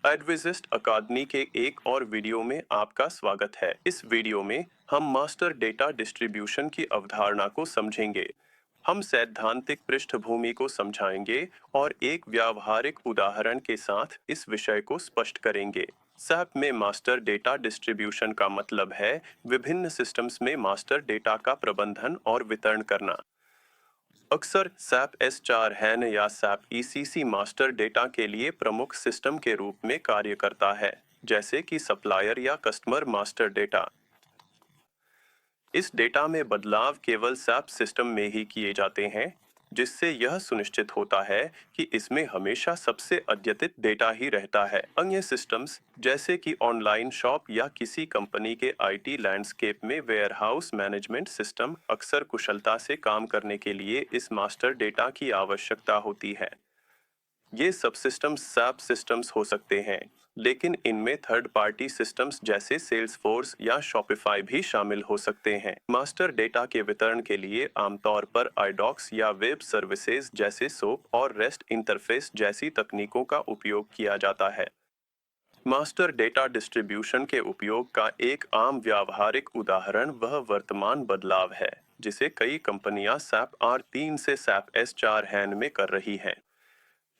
एडविजिस्ट अकादमी के एक और वीडियो में आपका स्वागत है। इस वीडियो में हम मास्टर डेटा डिस्ट्रीब्यूशन की अवधारणा को समझेंगे। हम सैद्धांतिक पृष्ठभूमि को समझाएंगे और एक व्यावहारिक उदाहरण के साथ इस विषय को स्पष्ट करेंगे। सैप में मास्टर डेटा डिस्ट्रीब्यूशन का मतलब है विभिन्न सिस्टम्स में मास्टर डेटा का प्रबंधन और वितरण करना। अक्सर सैप S4 हैन या सैप ECC मास्टर डेटा के लिए प्रमुख सिस्टम के रूप में कार्य करता है, जैसे कि सप्लायर या कस्टमर मास्टर डेटा। इस डेटा में बदलाव केवल सैप सिस्टम में ही किए जाते हैं, जिससे यह सुनिश्चित होता है कि इसमें हमेशा सबसे अद्यतित डेटा ही रहता है। अन्य सिस्टम्स जैसे कि ऑनलाइन शॉप या किसी कंपनी के IT लैंडस्केप में वेयरहाउस मैनेजमेंट सिस्टम अक्सर कुशलता से काम करने के लिए इस मास्टर डेटा की आवश्यकता होती है। ये सब सिस्टम्स सैप सिस्टम्स हो सकते हैं, लेकिन इनमें थर्ड पार्टी सिस्टम्स जैसे सेल्सफोर्स या शॉपिफाई भी शामिल हो सकते हैं। मास्टर डेटा के वितरण के लिए आमतौर पर आईडॉक्स या वेब सर्विसेज जैसे सोप और रेस्ट इंटरफेस जैसी तकनीकों का उपयोग किया जाता है। मास्टर डेटा डिस्ट्रीब्यूशन के उपयोग का एक आम व्यावहारिक उदाहरण वह वर्तमान बदलाव है, जिसे कई कंपनियां सैप R3 से सैप S4 हैन में कर रही हैं।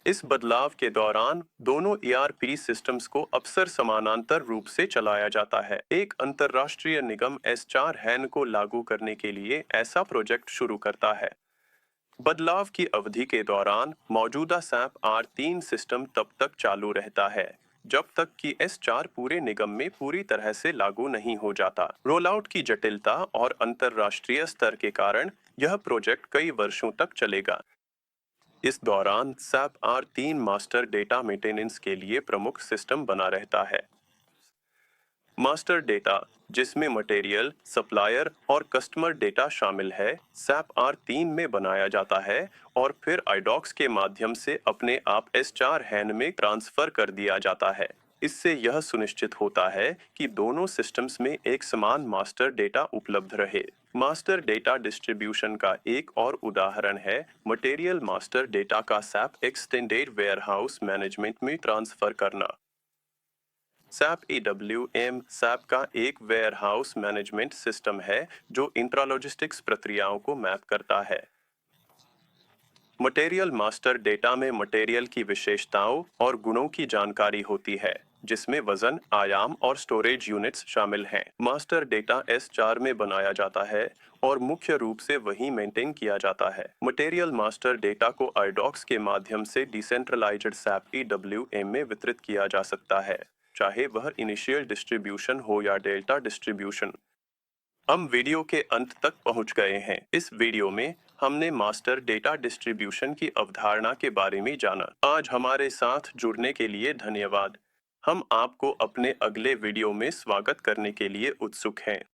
इस बदलाव के दौरान दोनों ERP सिस्टम्स को अक्सर समानांतर रूप से चलाया जाता है। एक अंतर्राष्ट्रीय निगम S4 हैन को लागू करने के लिए ऐसा प्रोजेक्ट शुरू करता है। बदलाव की अवधि के दौरान मौजूदा सैप R3 सिस्टम तब तक चालू रहता है, जब तक कि S4 पूरे निगम में पूरी तरह से लागू नहीं हो जाता। रोलआउट की जटिलता और अंतर्राष्ट्रीय स्तर के कारण यह प्रोजेक्ट कई वर्षों तक चलेगा। इस दौरान SAP R3 master data maintenance के लिए प्रमुख सिस्टम बना रहता है। मास्टर डेटा, जिसमें मटेरियल, सप्लायर और कस्टमर डेटा शामिल है, सैप R3 में बनाया जाता है और फिर आईडॉक्स के माध्यम से अपने आप S4 हैन में ट्रांसफर कर दिया जाता है। इससे यह सुनिश्चित होता है कि दोनों सिस्टम्स में एक समान मास्टर डेटा उपलब्ध रहे। मास्टर डेटा डिस्ट्रीब्यूशन का एक और उदाहरण है मटेरियल मास्टर डेटा का सैप एक्सटेंडेड वेयरहाउस मैनेजमेंट में ट्रांसफर करना। सैप EWM सैप का एक वेयरहाउस मैनेजमेंट सिस्टम है जो इंट्रालॉजिस्टिक्स प्रक्रियाओं को मैप करता है। मटेरियल मास्टर डेटा में मटेरियल की विशेषताओं और गुणों की जानकारी होती है, जिसमें वजन, आयाम और स्टोरेज यूनिट्स शामिल हैं। मास्टर डेटा S4 में बनाया जाता है और मुख्य रूप से वही मेंटेन किया जाता है। मटेरियल मास्टर डेटा को आईडॉक्स के माध्यम से डिसेंट्रलाइज्ड सैप EWM में वितरित किया जा सकता है, चाहे वह इनिशियल डिस्ट्रीब्यूशन हो या डेल्टा डिस्ट्रीब्यूशन। हम वीडियो के अंत तक पहुंच गए हैं। इस वीडियो में हमने मास्टर डेटा डिस्ट्रीब्यूशन की अवधारणा के बारे में जाना। आज हमारे साथ जुड़ने के लिए धन्यवाद। हम आपको अपने अगले वीडियो में स्वागत करने के लिए उत्सुक हैं।